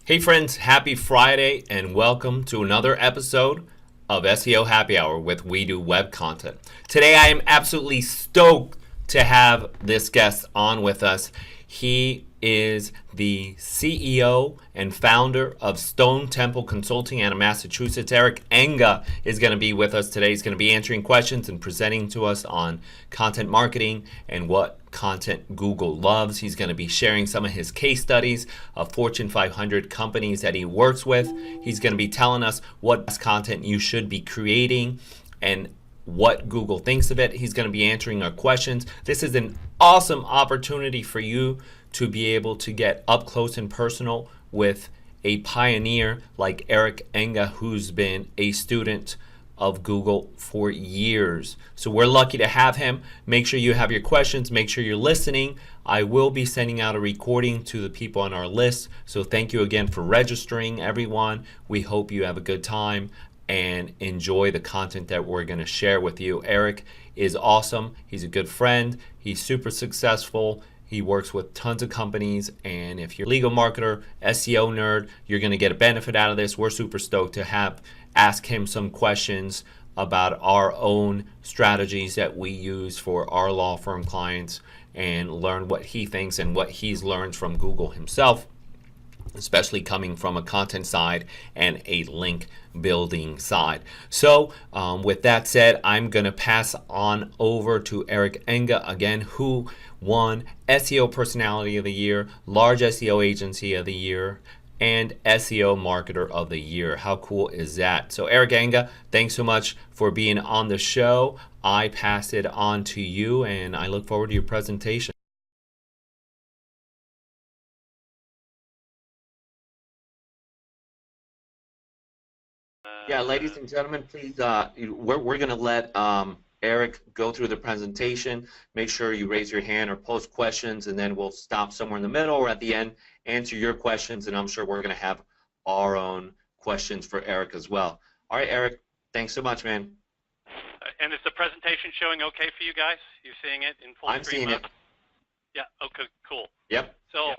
Hey friends, happy Friday and welcome to another episode of SEO Happy Hour with We Do Web Content. Today I am absolutely stoked to have this guest on with us. He is the CEO and founder of Stone Temple Consulting out of Massachusetts. Eric Enge is going to be with us today. He's going to be answering questions and presenting to us on content marketing and what content Google loves. He's going to be sharing some of his case studies of Fortune 500 companies that he works with. He's going to be telling us what content you should be creating and what Google thinks of it. He's going to be answering our questions. This is an awesome opportunity for you to be able to get up close and personal with a pioneer like Eric Enge, who's been a student of Google for years. So we're lucky to have him. Make sure you have your questions. Make sure you're listening. I will be sending out a recording to the people on our list. So thank you again for registering, everyone. We hope you have a good time and enjoy the content that we're going to share with you. Eric is awesome. He's a good friend. He's super successful. He works with tons of companies, and if you're a legal marketer, SEO nerd, you're going to get a benefit out of this. We're super stoked to ask him some questions about our own strategies that we use for our law firm clients and learn what he thinks and what he's learned from Google himself, especially coming from a content side and a link building side. So with that said, I'm going to pass on over to Eric Enge again, who won SEO Personality of the Year, Large SEO Agency of the Year, and SEO Marketer of the Year. How cool is that? So Eric Enge, thanks so much for being on the show. I pass it on to you, and I look forward to your presentation. Yeah, ladies and gentlemen, please, we're going to let Eric go through the presentation. Make sure you raise your hand or post questions, and then we'll stop somewhere in the middle or at the end, answer your questions, and I'm sure we're going to have our own questions for Eric as well. All right, Eric, thanks so much, man. And is the presentation showing okay for you guys? You're seeing it in full screen? I'm seeing it. Yeah, okay, cool. Yep. So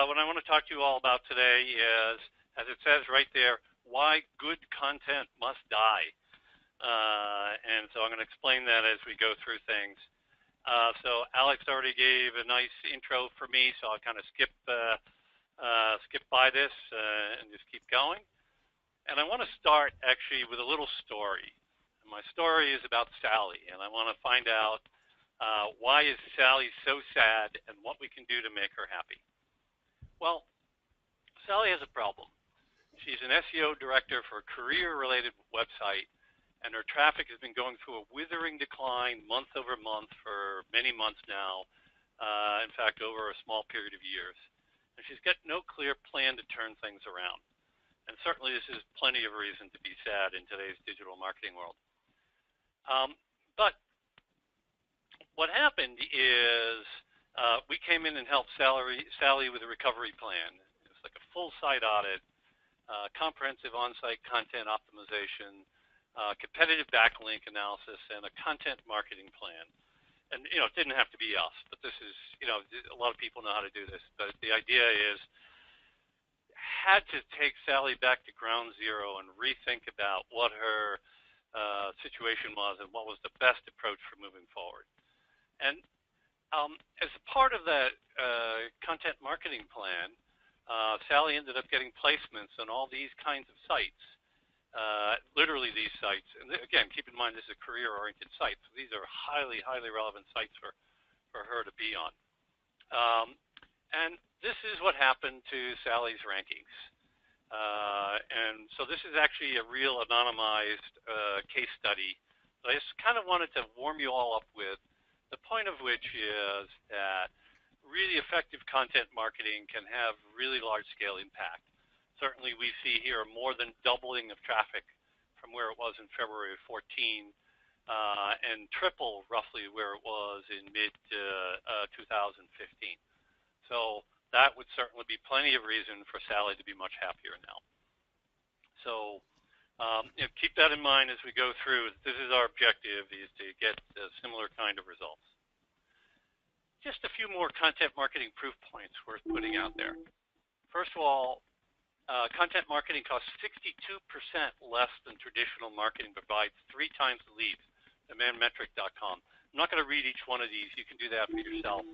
what I want to talk to you all about today is, as it says right there, why good content must die. And so I'm going to explain that as we go through things. So Alex already gave a nice intro for me, so I'll kind of skip by this and just keep going. And I want to start actually with a little story. And my story is about Sally, and I want to find out why is Sally so sad and what we can do to make her happy. Well, Sally has a problem. She's an SEO director for a career-related website, and her traffic has been going through a withering decline month over month for many months now, in fact, over a small period of years. And she's got no clear plan to turn things around. And certainly this is plenty of reason to be sad in today's digital marketing world. But what happened is we came in and helped Sally with a recovery plan. It was like a full site audit, comprehensive on-site content optimization, competitive backlink analysis, and a content marketing plan. And it didn't have to be us, but this is, a lot of people know how to do this. But the idea is, had to take Sally back to ground zero and rethink about what her situation was and what was the best approach for moving forward. And as part of that content marketing plan, Sally ended up getting placements on all these kinds of sites, literally these sites. And again, keep in mind this is a career-oriented site, so these are highly, highly relevant sites for her to be on. And this is what happened to Sally's rankings. And so this is actually a real anonymized case study that I just kind of wanted to warm you all up with, the point of which is that really effective content marketing can have really large-scale impact. Certainly we see here more than doubling of traffic from where it was in February of 14 and triple roughly where it was in mid-2015. So that would certainly be plenty of reason for Sally to be much happier now. So keep that in mind as we go through. This is our objective, is to get a similar kind of results. Just a few more content marketing proof points worth putting out there. First of all, content marketing costs 62% less than traditional marketing, provides 3 times the leads. Demandmetric.com. I'm not going to read each one of these. You can do that for yourself.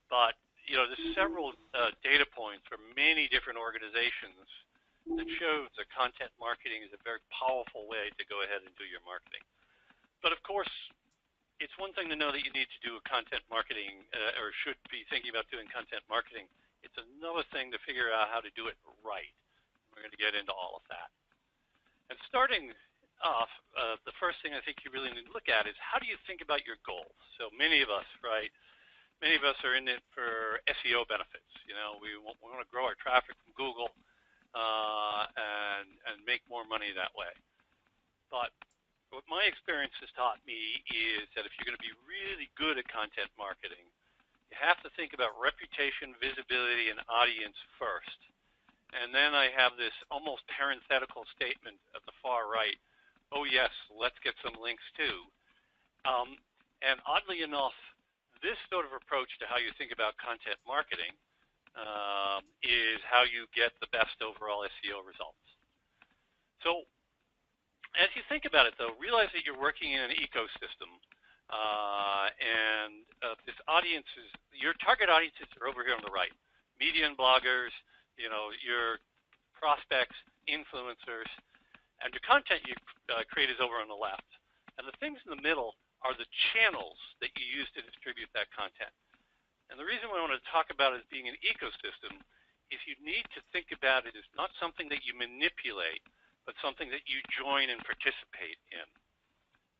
But there's several data points from many different organizations that shows that content marketing is a very powerful way to go ahead and do your marketing. But of course, it's one thing to know that you need to do a content marketing or should be thinking about doing content marketing. It's another thing to figure out how to do it right. We're going to get into all of that. And starting off, the first thing I think you really need to look at is how do you think about your goals? So many of us, right? Many of us are in it for SEO benefits. We want to grow our traffic from Google and make more money that way. But what my experience has taught me is that if you're going to be really good at content marketing, you have to think about reputation, visibility, and audience first. And then I have this almost parenthetical statement at the far right. Oh yes, let's get some links too. And oddly enough, this sort of approach to how you think about content marketing is how you get the best overall SEO results. So as you think about it, though, realize that you're working in an ecosystem, and this audience is, your target audiences are over here on the right. Media and bloggers, your prospects, influencers, and your content you create is over on the left. And the things in the middle are the channels that you use to distribute that content. And the reason why I want to talk about it as being an ecosystem is you need to think about it as not something that you manipulate, but something that you join and participate in.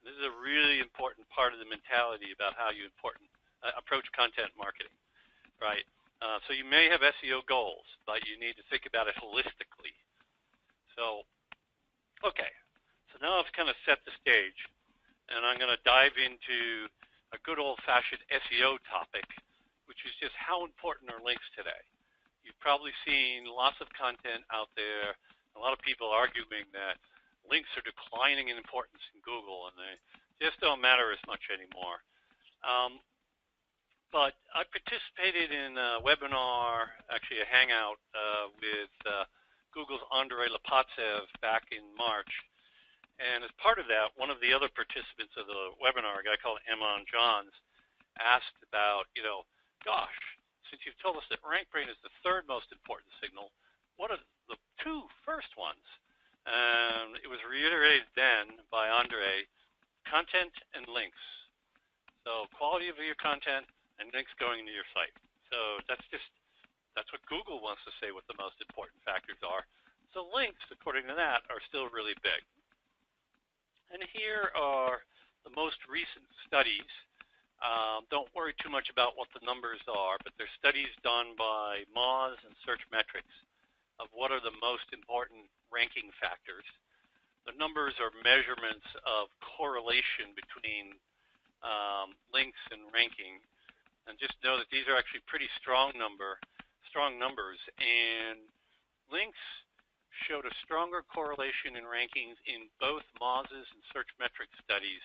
This is a really important part of the mentality about how you approach content marketing, right? So you may have SEO goals, but you need to think about it holistically. So, okay, so now I've kind of set the stage, and I'm going to dive into a good old-fashioned SEO topic, which is just how important are links today. You've probably seen lots of content out there, a lot of people arguing that links are declining in importance in Google, and they just don't matter as much anymore. But I participated in a webinar, actually a hangout with Google's Andrei Lopatsev back in March. And as part of that, one of the other participants of the webinar, a guy called Eamon Johns, asked about, gosh, since you've told us that RankBrain is the third most important signal, what are the 2 first ones? And it was reiterated then by Andre, content and links. So quality of your content and links going to your site. So that's what Google wants to say what the most important factors are. So links, according to that, are still really big. And here are the most recent studies. Don't worry too much about what the numbers are, but they're studies done by Moz and Searchmetrics of what are the most important ranking factors. The numbers are measurements of correlation between links and ranking. And just know that these are actually pretty strong numbers. And links showed a stronger correlation in rankings in both Moz's and Searchmetrics studies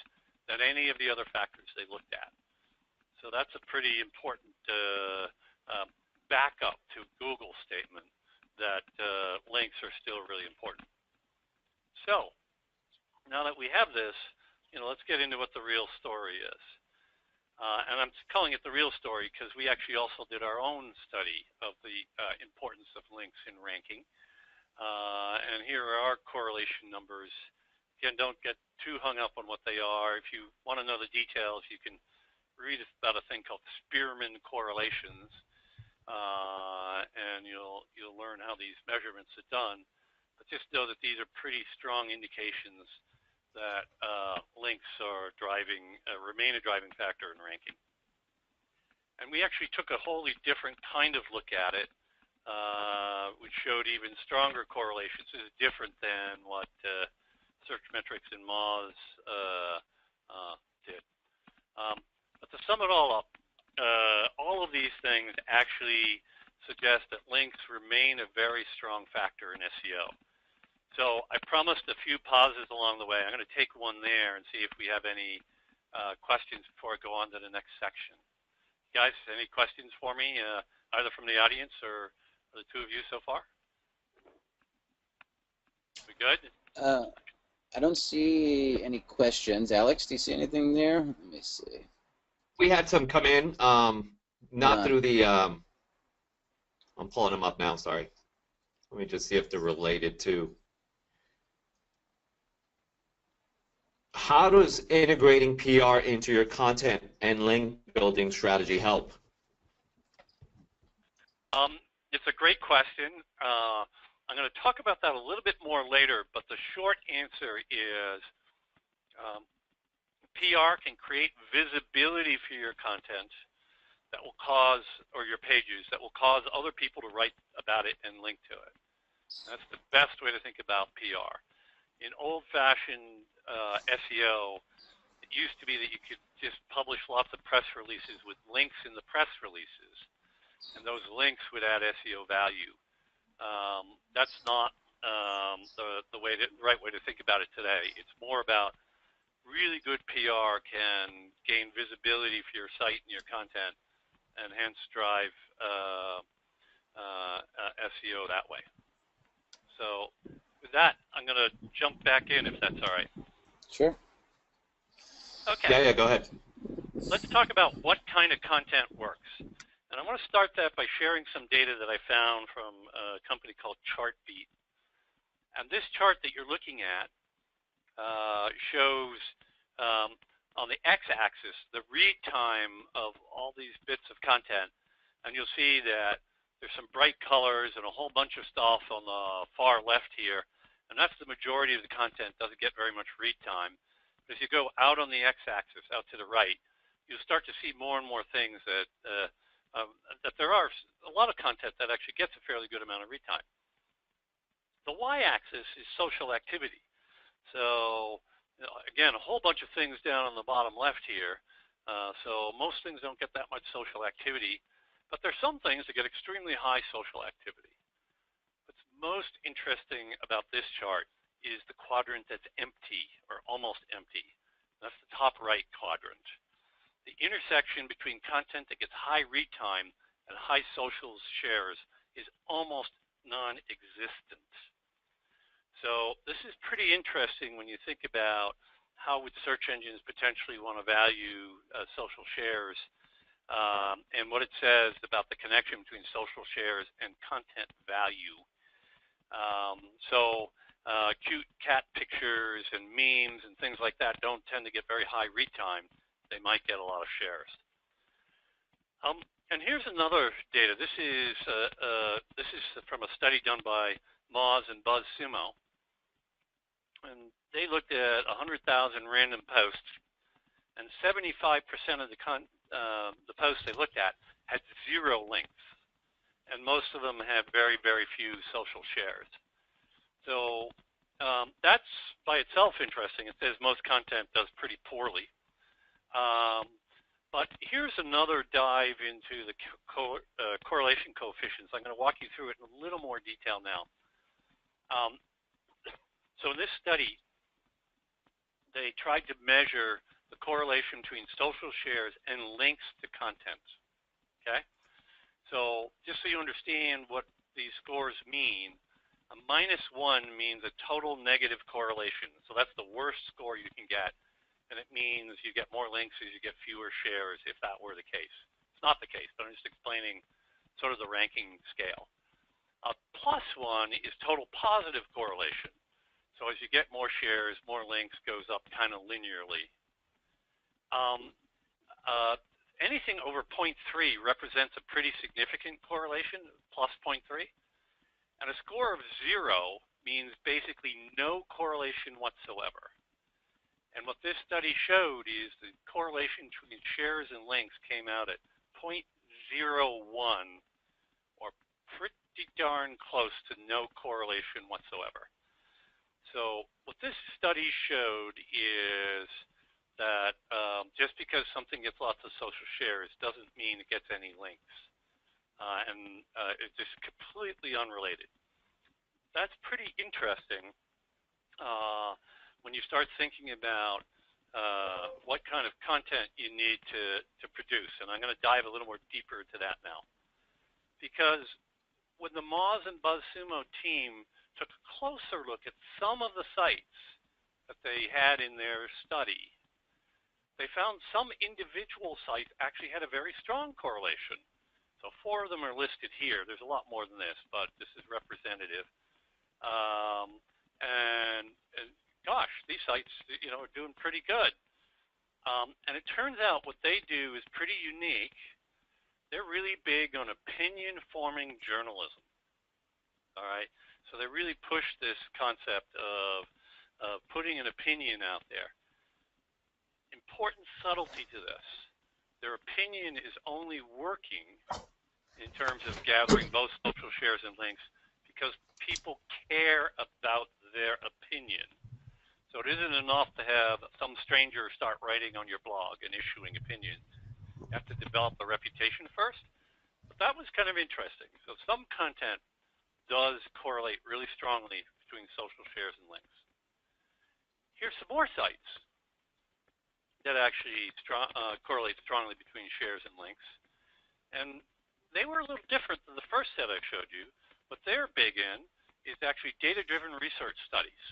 than any of the other factors they looked at. So that's a pretty important backup to Google's statement that links are still really important. So now that we have this, let's get into what the real story is. And I'm calling it the real story because we actually also did our own study of the importance of links in ranking. And here are our correlation numbers. Again, don't get too hung up on what they are. If you want to know the details, you can read about a thing called Spearman correlations, and you'll learn how these measurements are done. But just know that these are pretty strong indications that links are remain a driving factor in ranking. And we actually took a wholly different kind of look at it, which showed even stronger correlations. This is different than what Searchmetrics and Moz did. But to sum it all up, all of these things actually suggest that links remain a very strong factor in SEO. So I promised a few pauses along the way. I'm going to take one there and see if we have any questions before I go on to the next section. Guys, any questions for me, either from the audience or the 2 of you so far? We good? Uh, I don't see any questions. Alex, do you see anything there? Let me see. We had some come in, not None. through the. I'm pulling them up now. Sorry. Let me just see if they're related to. How does integrating PR into your content and link building strategy help? It's a great question. I'm going to talk about that a little bit more later, but the short answer is PR can create visibility for your content that will cause, or your pages, that will cause other people to write about it and link to it. That's the best way to think about PR. In old-fashioned SEO, it used to be that you could just publish lots of press releases with links in the press releases, and those links would add SEO value. That's not the right way to think about it today. It's more about really good PR can gain visibility for your site and your content, and hence drive SEO that way. So with that, I'm going to jump back in if that's all right. Sure. Okay. Yeah, go ahead. Let's talk about what kind of content works. And I want to start that by sharing some data that I found from a company called Chartbeat. And this chart that you're looking at shows on the x-axis the read time of all these bits of content. And you'll see that there's some bright colors and a whole bunch of stuff on the far left here. And that's the majority of the content, doesn't get very much read time. But if you go out on the x-axis, out to the right, you'll start to see more and more things that there are a lot of content that actually gets a fairly good amount of read time. The y-axis is social activity. So again, a whole bunch of things down on the bottom left here. So most things don't get that much social activity, but there's some things that get extremely high social activity. What's most interesting about this chart is the quadrant that's empty or almost empty. That's the top right quadrant. The intersection between content that gets high read time and high social shares is almost non-existent. So this is pretty interesting when you think about how would search engines potentially want to value social shares, and what it says about the connection between social shares and content value. Cute cat pictures and memes and things like that don't tend to get very high read time. They might get a lot of shares. And here's another data. This is from a study done by Moz and BuzzSumo. And they looked at 100,000 random posts, and 75% of the posts they looked at had 0 links, and most of them have very, very few social shares. So that's by itself interesting. It says most content does pretty poorly. But here's another dive into the correlation coefficients. I'm going to walk you through it in a little more detail now. So in this study, they tried to measure the correlation between social shares and links to content. Okay? So just so you understand what these scores mean, a -1 means a total negative correlation. So that's the worst score you can get. And it means you get more links as you get fewer shares if that were the case. It's not the case, but I'm just explaining sort of the ranking scale. A +1 is total positive correlation. So as you get more shares, more links goes up kind of linearly. Anything over 0.3 represents a pretty significant correlation, +0.3. And a score of 0 means basically no correlation whatsoever. And what this study showed is the correlation between shares and links came out at 0.01, or pretty darn close to no correlation whatsoever. So what this study showed is that just because something gets lots of social shares doesn't mean it gets any links. And it's just completely unrelated. That's pretty interesting when you start thinking about what kind of content you need to produce. And I'm going to dive a little more deeper into that now. Because when the Moz and BuzzSumo team took a closer look at some of the sites that they had in their study, they found some individual sites actually had a very strong correlation. So 4 of them are listed here. There's a lot more than this, but this is representative. And gosh, these sites, are doing pretty good. And it turns out what they do is pretty unique. They're really big on opinion-forming journalism. All right, so they really push this concept of putting an opinion out there. Important subtlety to this. Their opinion is only working in terms of gathering both social shares and links because people care about their opinion. So it isn't enough to have some stranger start writing on your blog and issuing opinions. You have to develop a reputation first. But that was kind of interesting. So some content does correlate really strongly between social shares and links. Here's some more sites that actually correlate strongly between shares and links. And they were a little different than the first set I showed you. What they're big in is actually data-driven research studies.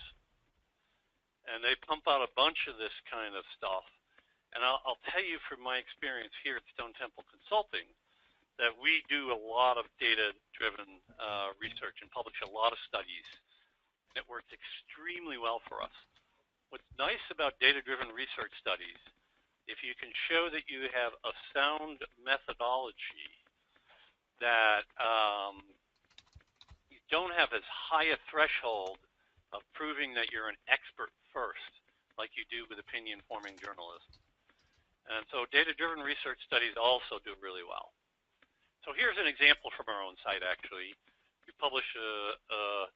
And they pump out a bunch of this kind of stuff. And I'll tell you from my experience here at Stone Temple Consulting that we do a lot of data-driven research and publish a lot of studies. And it works extremely well for us. What's nice about data-driven research studies, if you can show that you have a sound methodology, that you don't have as high a threshold of proving that you're an expert first, like you do with opinion-forming journalism. And so data-driven research studies also do really well. So here's an example from our own site, actually. We published a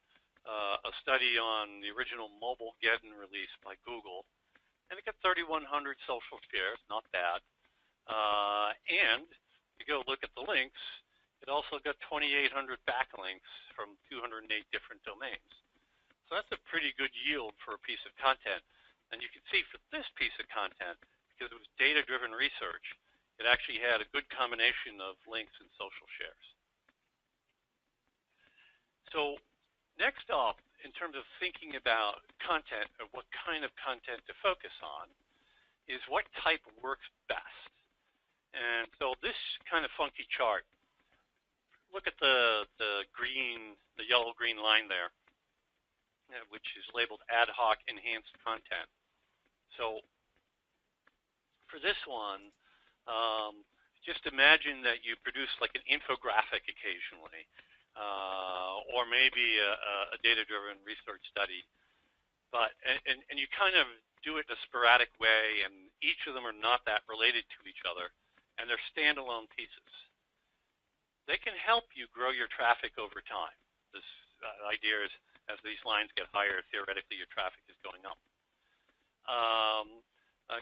study on the original mobile Geddon release by Google, and it got 3,100 social shares, not bad. And if you go look at the links, it also got 2,800 backlinks from 208 different domains. So that's a pretty good yield for a piece of content. And you can see for this piece of content, because it was data-driven research, it actually had a good combination of links and social shares. So next up, in terms of thinking about content or what kind of content to focus on, is what type works best. And so this kind of funky chart, look at the yellow-green line there, which is labeled Ad Hoc Enhanced Content. So for this one, just imagine that you produce like an infographic occasionally, or maybe a data-driven research study. But and you kind of do it in a sporadic way, and each of them are not that related to each other, and they're standalone pieces. They can help you grow your traffic over time. This idea is, as these lines get higher, theoretically your traffic is going up.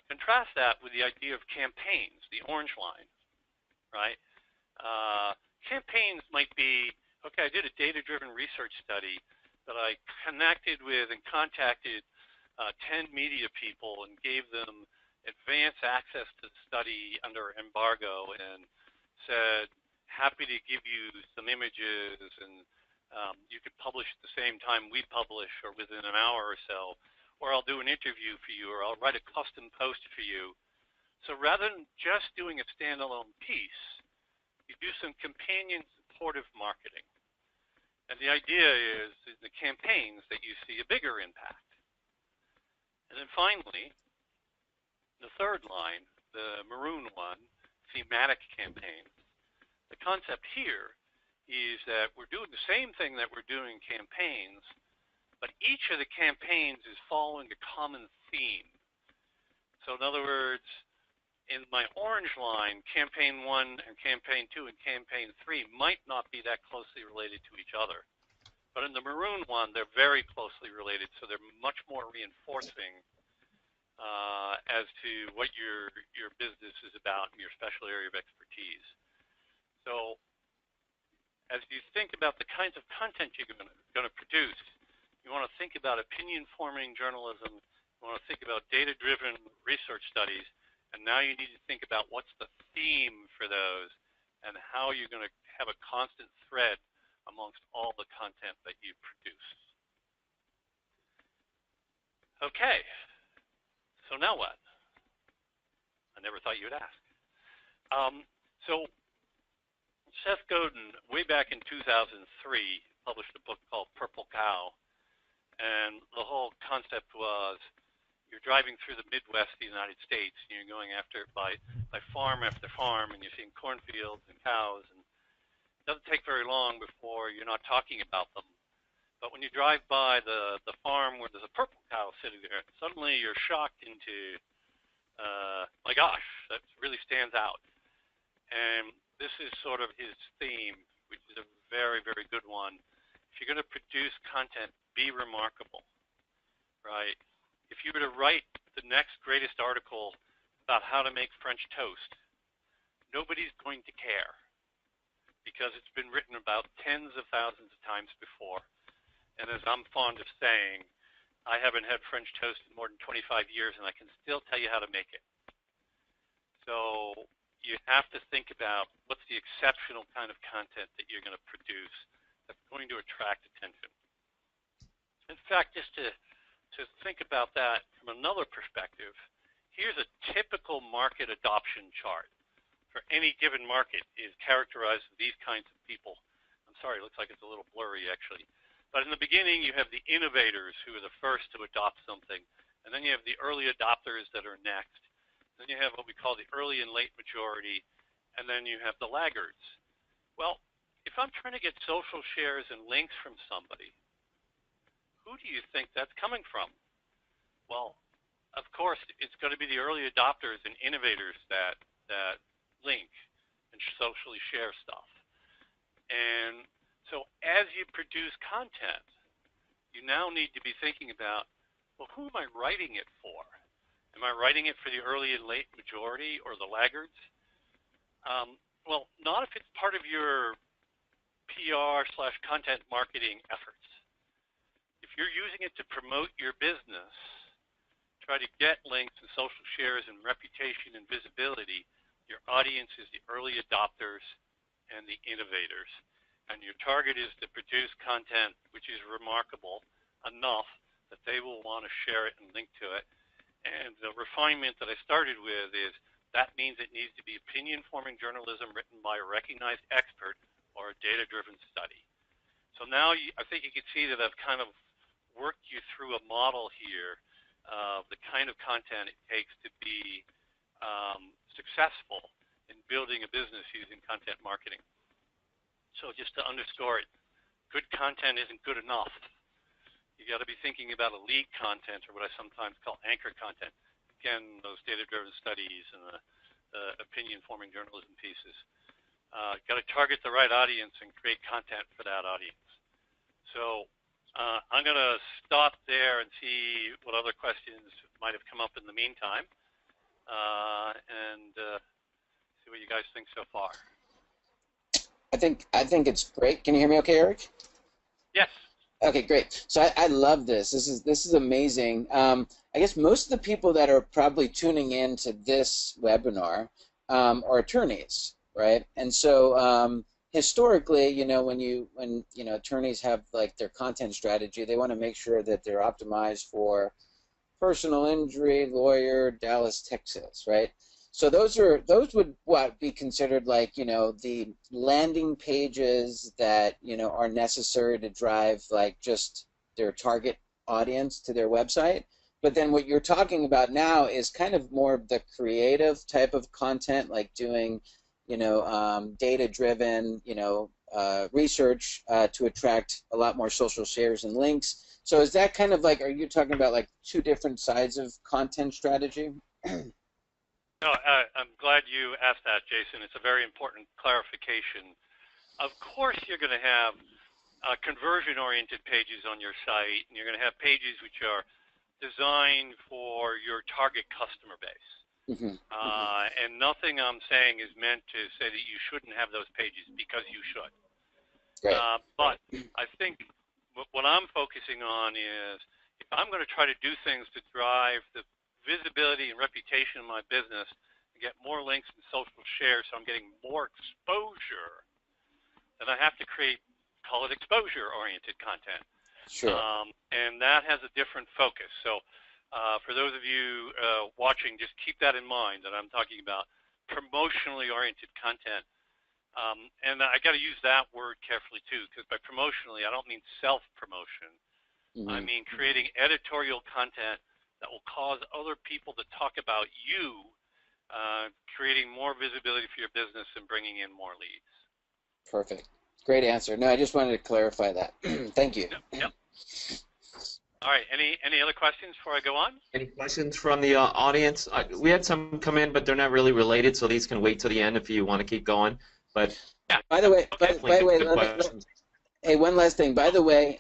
Contrast that with the idea of campaigns, the orange line, right? Campaigns might be, okay, I did a data-driven research study that I connected with and contacted 10 media people and gave them advance access to the study under embargo and said, happy to give you some images and you could publish at the same time we publish or within an hour or so, or I'll do an interview for you, or I'll write a custom post for you. So rather than just doing a standalone piece, you do some companion supportive marketing. And the idea is in the campaigns that you see a bigger impact. And then finally, the third line, the maroon one, thematic campaigns. The concept here is that we're doing the same thing that we're doing in campaigns, but each of the campaigns is following a common theme. So in other words, in my orange line, campaign 1 and campaign 2 and campaign 3 might not be that closely related to each other. But in the maroon one, they're very closely related, so they're much more reinforcing as to what your business is about and your special area of expertise. So as you think about the kinds of content you're going to produce, you want to think about opinion-forming journalism, you want to think about data-driven research studies, and now you need to think about what's the theme for those and how you're going to have a constant thread amongst all the content that you produce. Okay, so now what? I never thought you would ask. So Seth Godin, way back in 2003, published a book called Purple Cow, and the whole concept was you're driving through the Midwest of the United States, and you're going after by farm after farm, and you're seeing cornfields and cows, and it doesn't take very long before you're not talking about them. But when you drive by the farm where there's a purple cow sitting there, suddenly you're shocked into, my gosh, that really stands out. And this is sort of his theme, which is a very, very good one. If you're going to produce content, be remarkable, right? If you were to write the next greatest article about how to make French toast, nobody's going to care because it's been written about tens of thousands of times before. And as I'm fond of saying, I haven't had French toast in more than 25 years, and I can still tell you how to make it. So you have to think about what's the exceptional kind of content that you're going to produce that's going to attract attention. In fact, just to think about that from another perspective, here's a typical market adoption chart for any given market is characterized with these kinds of people. I'm sorry, it looks like it's a little blurry actually. But in the beginning, you have the innovators who are the first to adopt something, and then you have the early adopters that are next. Then you have what we call the early and late majority, and then you have the laggards. Well, if I'm trying to get social shares and links from somebody, who do you think that's coming from? Well, of course, it's going to be the early adopters and innovators that link and socially share stuff. And so as you produce content, you now need to be thinking about, well, who am I writing it for? Am I writing it for the early and late majority or the laggards? Well, not if it's part of your PR/content marketing efforts. If you're using it to promote your business, try to get links and social shares and reputation and visibility, your audience is the early adopters and the innovators. And your target is to produce content which is remarkable enough that they will want to share it and link to it. And the refinement that I started with is that means it needs to be opinion-forming journalism written by a recognized expert or a data-driven study. So now I think you can see that I've kind of worked you through a model here of the kind of content it takes to be successful in building a business using content marketing. So just to underscore it, good content isn't good enough. You got to be thinking about a lead content, or what I sometimes call anchor content. Again, those data-driven studies and the opinion-forming journalism pieces. Got to target the right audience and create content for that audience. So I'm going to stop there and see what other questions might have come up in the meantime, and see what you guys think so far. I think it's great. Can you hear me okay, Eric? Yes. Okay, great. So I love this. This is amazing. I guess most of the people that are probably tuning in to this webinar are attorneys, right? And so historically, when attorneys have like their content strategy, they want to make sure that they're optimized for personal injury, lawyer, Dallas, Texas, right? So those would be considered like the landing pages that are necessary to drive like just their target audience to their website. But then what you're talking about now is kind of more of the creative type of content, like doing data-driven research to attract a lot more social shares and links. So is that kind of like, are you talking about like two different sides of content strategy? No, I'm glad you asked that, Jason. It's a very important clarification. Of course, you're going to have conversion-oriented pages on your site, and you're going to have pages which are designed for your target customer base. Mm-hmm. And nothing I'm saying is meant to say that you shouldn't have those pages, because you should. Right. But I think what I'm focusing on is if I'm going to try to do things to drive the visibility and reputation of my business and get more links and social shares so I'm getting more exposure, then I have to call it exposure-oriented content. Sure. And that has a different focus. So For those of you watching, just keep that in mind that I'm talking about promotionally oriented content. And I got to use that word carefully too, because by promotionally, I don't mean self-promotion. I mean creating editorial content that will cause other people to talk about you, creating more visibility for your business and bringing in more leads. Perfect. Great answer. No, I just wanted to clarify that. Thank you. Yep. All right. Any other questions before I go on? Any questions from the audience? We had some come in, but they're not really related, so these can wait till the end if you want to keep going. But yeah. By the way, okay. by the way, hey, one last thing. By the way,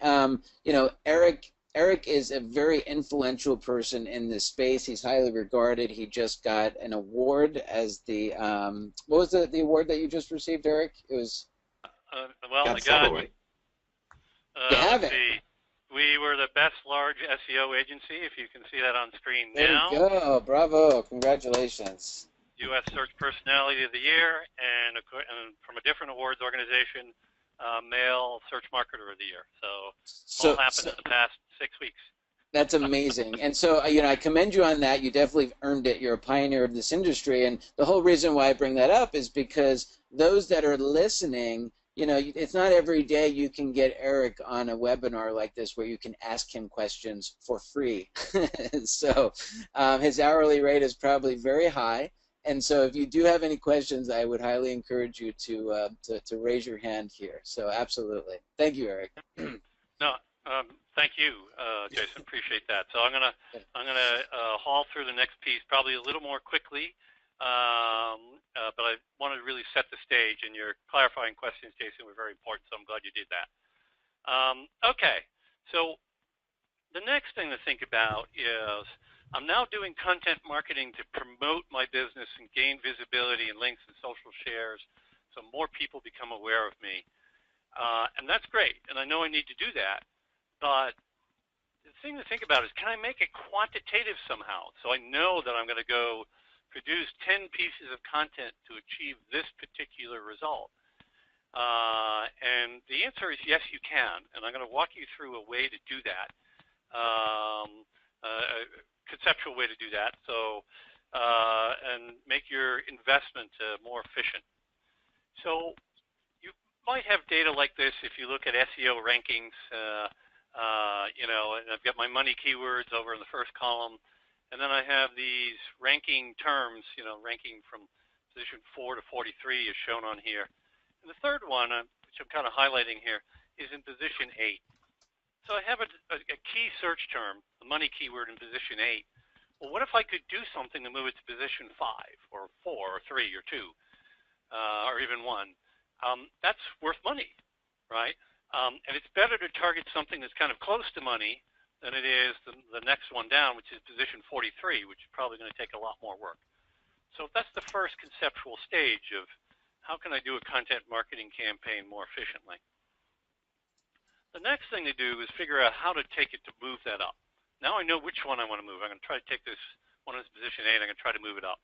you know, Eric is a very influential person in this space. He's highly regarded. He just got an award as the what was the award that you just received, Eric? It was. Well, I got. You have it. We were the best large SEO agency, if you can see that on screen now. There you go. Bravo. Congratulations. U.S. Search Personality of the Year, and from a different awards organization, Male Search Marketer of the Year. So all happened in the past 6 weeks. That's amazing. And so, you know, I commend you on that. You definitely earned it. You're a pioneer of this industry. And the whole reason why I bring that up is because those that are listening, you know, it's not every day you can get Eric on a webinar like this where you can ask him questions for free. So his hourly rate is probably very high. And so if you do have any questions, I would highly encourage you to raise your hand here. So absolutely. Thank you, Eric. No, thank you, Jason. Appreciate that. So I'm gonna haul through the next piece probably a little more quickly. But I wanted to really set the stage, and your clarifying questions, Jason, were very important, so I'm glad you did that. Okay, so the next thing to think about is I'm now doing content marketing to promote my business and gain visibility and links and social shares so more people become aware of me. And that's great, and I know I need to do that, but the thing to think about is, can I make it quantitative somehow so I know that I'm going to go produce 10 pieces of content to achieve this particular result? And the answer is yes, you can. And I'm going to walk you through a way to do that, a conceptual way to do that, so and make your investment more efficient. So you might have data like this if you look at SEO rankings. You know, and I've got my money keywords over in the first column. And then I have these ranking terms, you know, ranking from position 4 to 43 is shown on here. And the third one, which I'm kind of highlighting here, is in position 8. So I have a key search term, the money keyword in position 8. Well, what if I could do something to move it to position 5 or 4 or 3 or 2 or even 1? That's worth money, right? And it's better to target something that's kind of close to money than it is the next one down, which is position 43, which is probably going to take a lot more work. So that's the first conceptual stage of how can I do a content marketing campaign more efficiently. The next thing to do is figure out how to take it to move that up. Now I know which one I want to move. I'm going to try to take this one as position 8. I'm going to try to move it up.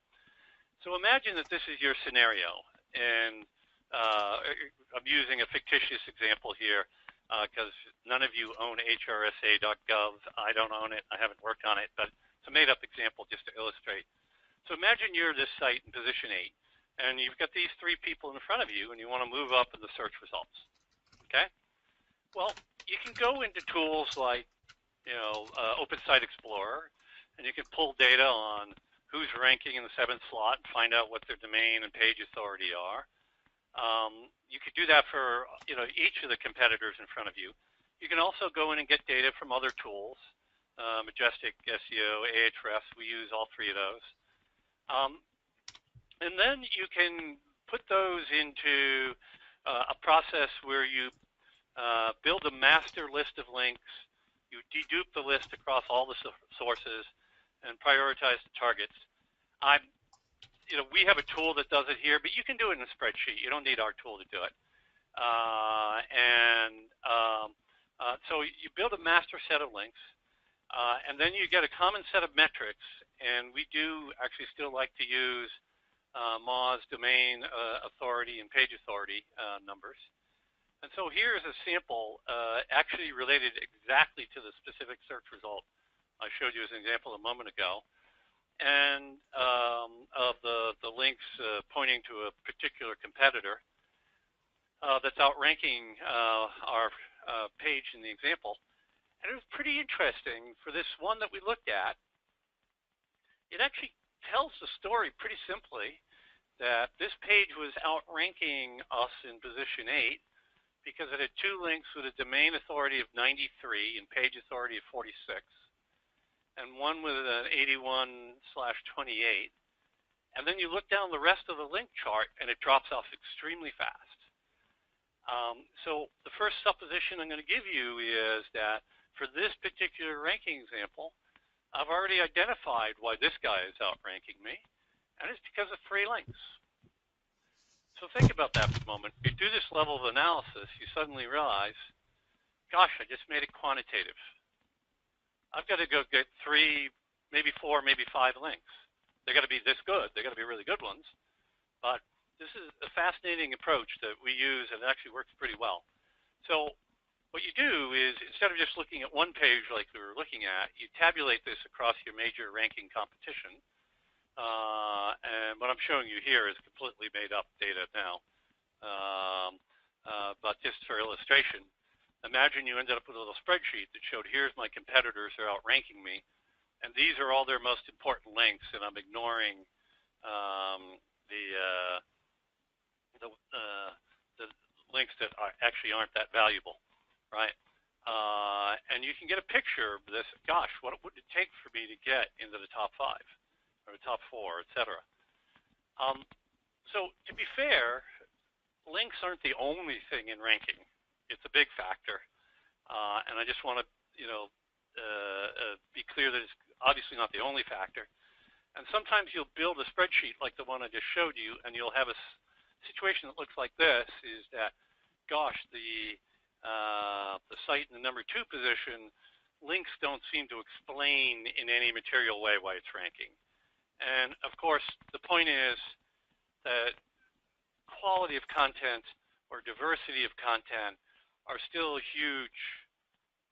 So imagine that this is your scenario, and I'm using a fictitious example here. Because none of you own HRSA.gov. I don't own it. I haven't worked on it, but it's a made-up example just to illustrate. So imagine you're this site in position 8, and you've got these 3 people in front of you, and you want to move up in the search results. Okay? Well, you can go into tools like, you know, Open Site Explorer, and you can pull data on who's ranking in the 7th slot and find out what their domain and page authority are. You could do that for, you know, each of the competitors in front of you. You can also go in and get data from other tools, Majestic, SEO, Ahrefs. We use all 3 of those. And then you can put those into a process where you build a master list of links, you dedupe the list across all the sources, and prioritize the targets. You know, we have a tool that does it here, but you can do it in a spreadsheet. You don't need our tool to do it. So you build a master set of links, and then you get a common set of metrics. And we do actually still like to use Moz domain authority and page authority numbers. And so here's a sample actually related exactly to the specific search result I showed you as an example a moment ago, and of the links pointing to a particular competitor that's outranking our page in the example. And it was pretty interesting for this one that we looked at. It actually tells the story pretty simply that this page was outranking us in position 8 because it had 2 links with a domain authority of 93 and page authority of 46, and one with an 81/28. And then you look down the rest of the link chart and it drops off extremely fast. So the first supposition I'm going to give you is that for this particular ranking example, I've already identified why this guy is outranking me, and it's because of 3 links. So think about that for a moment. You do this level of analysis, you suddenly realize, gosh, I just made it quantitative. I've got to go get 3, maybe 4, maybe 5 links. They've got to be this good. They've got to be really good ones. But this is a fascinating approach that we use, and it actually works pretty well. So what you do is, instead of just looking at one page like we were looking at, you tabulate this across your major ranking competition. And what I'm showing you here is completely made up data now. But just for illustration, imagine you ended up with a little spreadsheet that showed, here's my competitors who are outranking me, and these are all their most important links, and I'm ignoring the links that actually aren't that valuable, right? And you can get a picture of this. Gosh, what would it take for me to get into the top 5 or the top 4, etc. So to be fair, links aren't the only thing in ranking. It's a big factor, and I just want to, be clear that it's obviously not the only factor. And sometimes you'll build a spreadsheet like the one I just showed you, and you'll have a situation that looks like this: is that, gosh, the site in the number 2 position, links don't seem to explain in any material way why it's ranking. And of course, the point is that quality of content or diversity of content are still huge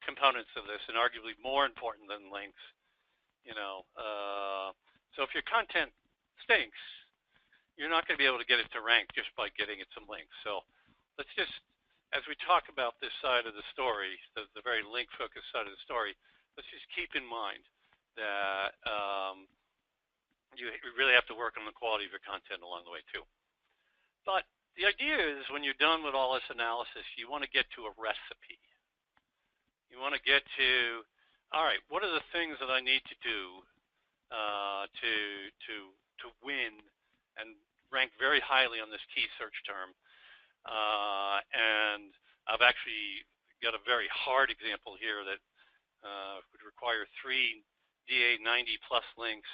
components of this, and arguably more important than links. So if your content stinks, you're not going to be able to get it to rank just by getting it some links. So let's just, as we talk about this side of the story, the very link-focused side of the story, let's just keep in mind that you really have to work on the quality of your content along the way too. But the idea is, when you're done with all this analysis, you want to get to a recipe. You want to get to, all right, what are the things that I need to do to win and rank very highly on this key search term? And I've actually got a very hard example here that would require 3 DA 90 plus links,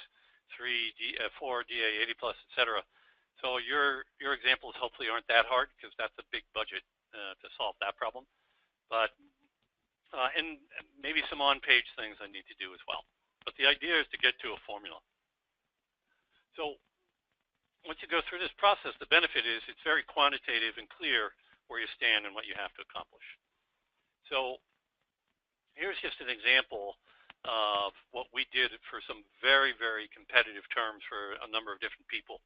4 DA 80 plus, etc. So your examples hopefully aren't that hard, because that's a big budget to solve that problem. But and maybe some on-page things I need to do as well. But the idea is to get to a formula. So once you go through this process, the benefit is it's very quantitative and clear where you stand and what you have to accomplish. So here's just an example of what we did for some very, very competitive terms for a number of different people.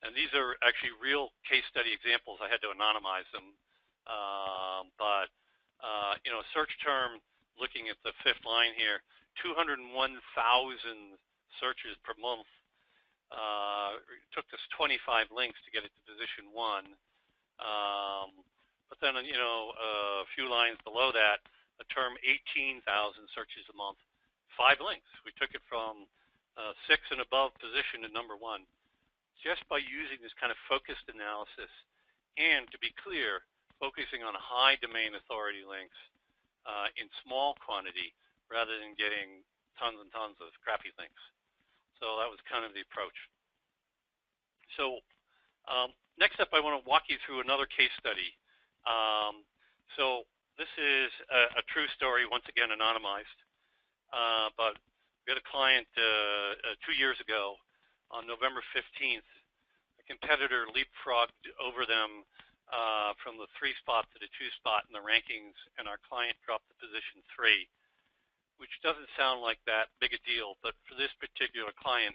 And these are actually real case study examples. I had to anonymize them. A search term, looking at the 5th line here, 201,000 searches per month. It took us 25 links to get it to position 1. But then, a few lines below that, a term 18,000 searches a month, 5 links. We took it from 6 and above position to number 1, just by using this kind of focused analysis, and, to be clear, focusing on high domain authority links in small quantity, rather than getting tons and tons of crappy links. So that was kind of the approach. So next up, I want to walk you through another case study. So this is a true story, once again anonymized. But we had a client 2 years ago on November 15th. A competitor leapfrogged over them from the 3 spot to the 2 spot in the rankings, and our client dropped to position 3. which doesn't sound like that big a deal, but for this particular client,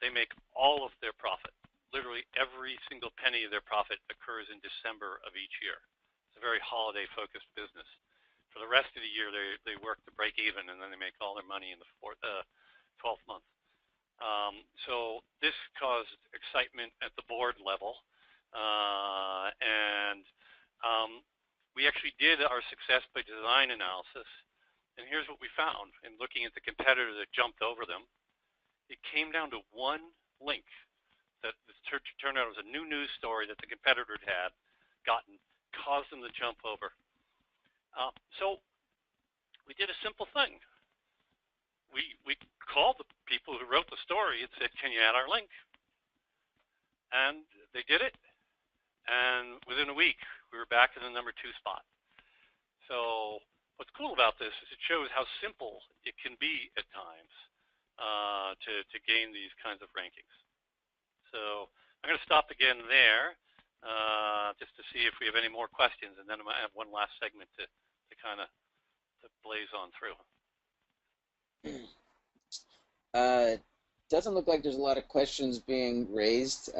they make all of their profit. Literally every single penny of their profit occurs in December of each year. It's a very holiday-focused business. For the rest of the year, they work to break even, and then they make all their money in the 12th month. So this caused excitement at the board level, and we actually did our success by design analysis. And here's what we found in looking at the competitor that jumped over them. It came down to one link that turned out was a new news story that the competitor had gotten, caused them to jump over. So we did a simple thing. We called the people who wrote the story and said, can you add our link? And they did it. And within a week, we were back in the number 2 spot. So what's cool about this is it shows how simple it can be at times to gain these kinds of rankings. So I'm going to stop again there just to see if we have any more questions, and then I have one last segment to kind of blaze on through. Doesn't look like there's a lot of questions being raised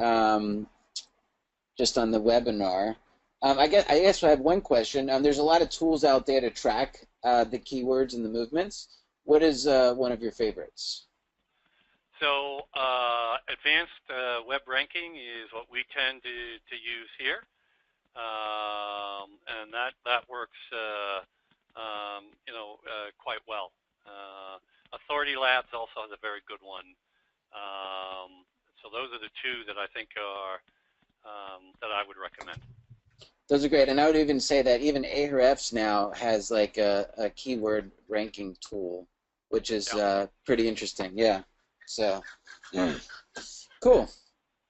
just on the webinar. I guess I have one question. There's a lot of tools out there to track the keywords and the movements. What is one of your favorites? So advanced web ranking is what we tend to use here, and that works quite well. Authority Labs also has a very good one. So those are the 2 that I think are that I would recommend. Those are great, and I would even say that even Ahrefs now has like a keyword ranking tool, which is pretty interesting. Yeah. So, cool.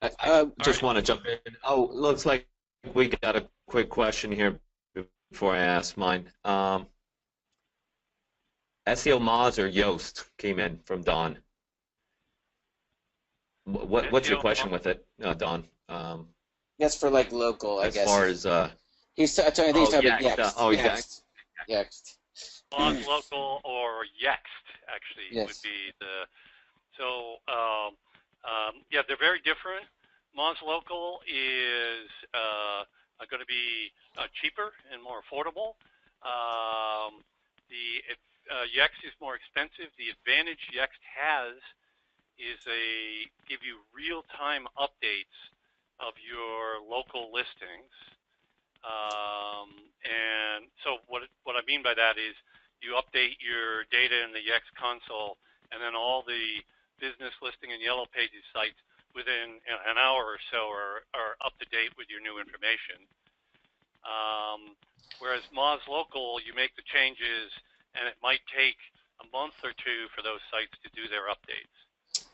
I just want to jump in. Oh, looks like we got a quick question here before I ask mine. SEO Moz or Yoast came in from Don. What's your question with it, Don? That's for like local, I guess. As far as he's talking about Yext. Yext. Yext. Moz Local or Yext actually would be the. So yeah, they're very different. Moz Local is going to be cheaper and more affordable. Yext is more expensive. The advantage Yext has is give you real-time updates of your local listings. And so what I mean by that is you update your data in the Yext console, and then all the business listing and Yellow Pages sites within an hour or so are up to date with your new information. Whereas Moz Local, you make the changes, and it might take a month or 2 for those sites to do their updates.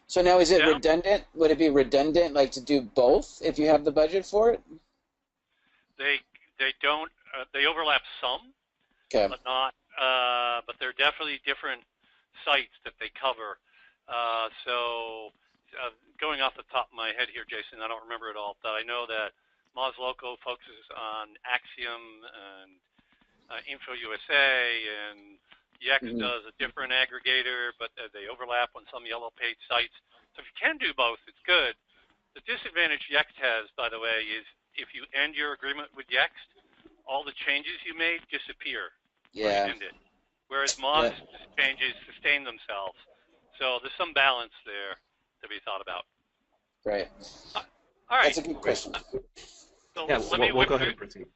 So now, is it redundant? Would it be redundant, like to do both if you have the budget for it? They don't. They overlap some, but not. But they're definitely different sites that they cover. So going off the top of my head here, Jason, I don't remember it all, but I know that Moz Local focuses on Axiom and Info USA, and Yext does a different aggregator, but they overlap on some Yellow Page sites. So if you can do both, it's good. The disadvantage Yext has, by the way, is if you end your agreement with Yext, all the changes you made disappear. Yeah. End it. Whereas Moz changes sustain themselves. So there's some balance there to be thought about. Right. All right. That's a good question. So yeah, we'll go ahead and proceed.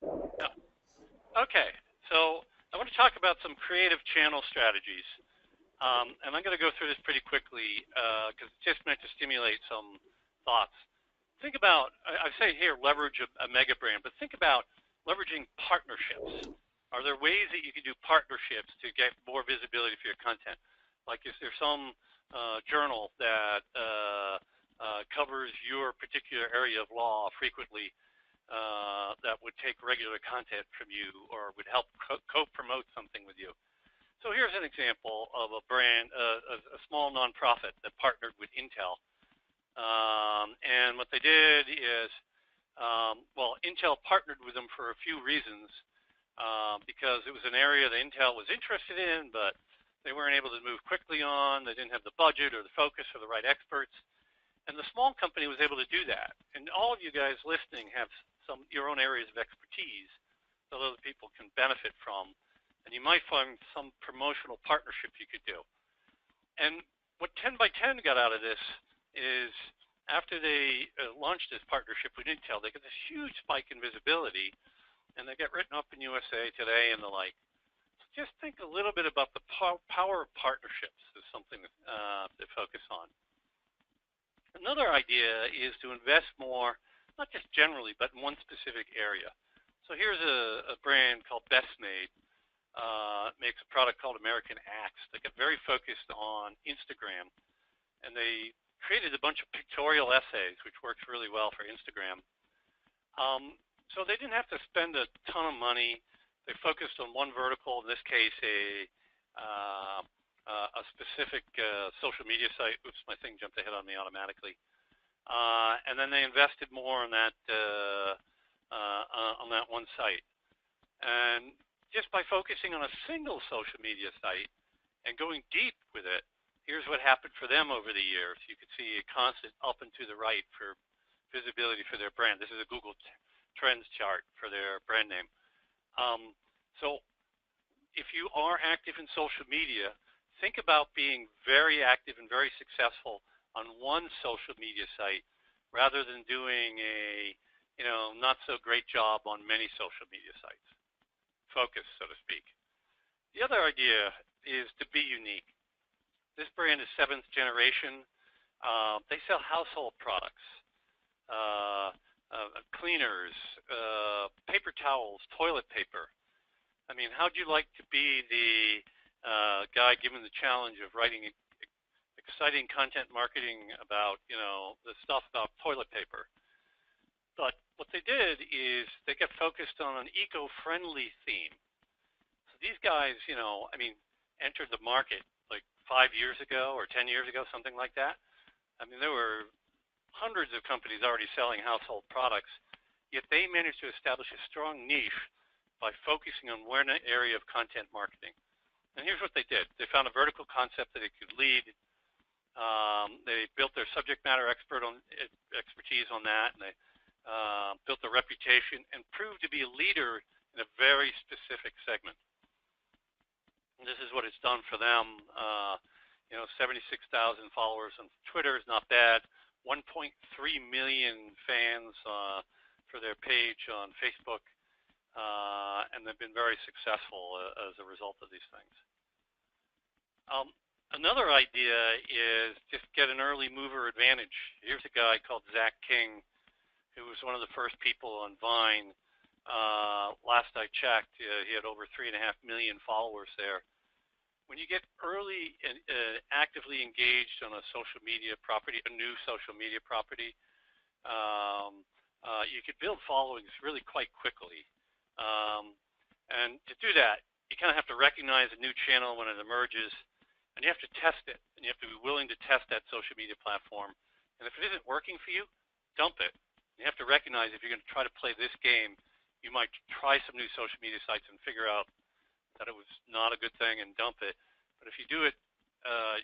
Okay. So I want to talk about some creative channel strategies. And I'm going to go through this pretty quickly because it's just meant to stimulate some thoughts. Think about, I say here, leverage a mega brand, but think about leveraging partnerships. Are there ways that you can do partnerships to get more visibility for your content? Like, is there some journal that covers your particular area of law frequently that would take regular content from you or would help co-promote something with you? So here's an example of a brand, a small nonprofit that partnered with Intel. And what they did is, well, Intel partnered with them for a few reasons, because it was an area that Intel was interested in, but they weren't able to move quickly on. They didn't have the budget or the focus or the right experts. And the small company was able to do that. And all of you guys listening have your own areas of expertise that other people can benefit from. And you might find some promotional partnership you could do. And what 10 by 10 got out of this is after they launched this partnership with Intel, they got this huge spike in visibility, and they get written up in USA Today and the like. So just think a little bit about the power of partnerships is something to focus on. Another idea is to invest more, not just generally, but in one specific area. So here's a brand called Best Made. Makes a product called American Axe. They got very focused on Instagram, and they created a bunch of pictorial essays, which works really well for Instagram. So they didn't have to spend a ton of money. They focused on one vertical, in this case, a specific social media site. Oops, my thing jumped ahead on me automatically. And then they invested more on that one site. And just by focusing on a single social media site and going deep with it, here's what happened for them over the years. You can see a constant up and to the right for visibility for their brand. This is a Google Trends chart for their brand name. So if you are active in social media, think about being very active and very successful on one social media site rather than doing a not so great job on many social media sites. Focus, so to speak. The other idea is to be unique. This brand is 7th generation. They sell household products, cleaners, paper towels, toilet paper. I mean, how'd you like to be the guy given the challenge of writing exciting content marketing about, the stuff about toilet paper? But what they did is they got focused on an eco-friendly theme. So these guys, entered the market like 5 years ago or 10 years ago, something like that. I mean, there were hundreds of companies already selling household products, yet they managed to establish a strong niche by focusing on one area of content marketing. And here's what they did. They found a vertical concept that they could lead. They built their subject matter expertise on that, and they built a reputation and proved to be a leader in a very specific segment. And this is what it's done for them. 76,000 followers on Twitter is not bad. 1.3 million fans for their page on Facebook, and they've been very successful as a result of these things. Another idea is just get an early mover advantage. Here's a guy called Zach King, who was one of the first people on Vine. Last I checked, he had over 3.5 million followers there. When you get early and actively engaged on a social media property, a new social media property, you could build followings really quite quickly. And to do that, you kind of have to recognize a new channel when it emerges, and you have to test it, and you have to be willing to test that social media platform. And if it isn't working for you, dump it. You have to recognize if you're going to try to play this game, you might try some new social media sites and figure out that it was not a good thing and dump it. But if you do it,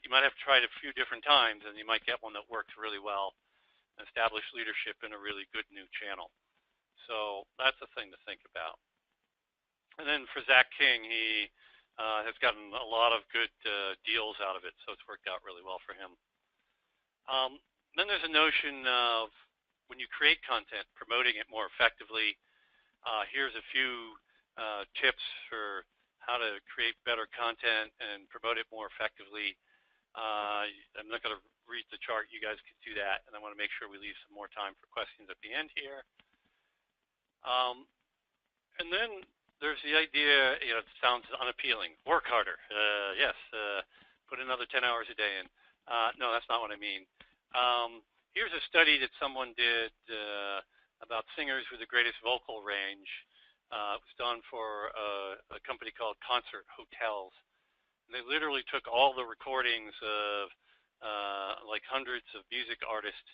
you might have to try it a few different times, and you might get one that works really well and establish leadership in a really good new channel. So that's a thing to think about. And then for Zach King, he has gotten a lot of good deals out of it, so it's worked out really well for him. Then there's a notion of when you create content, promoting it more effectively. Here's a few tips for how to create better content and promote it more effectively. I'm not going to read the chart. You guys can do that, and I want to make sure we leave some more time for questions at the end here. And then there's the idea, it sounds unappealing. Work harder. Yes. Put another 10 hours a day in. No, that's not what I mean. Here's a study that someone did about singers with the greatest vocal range. It was done for a company called Concert Hotels. And they literally took all the recordings of like hundreds of music artists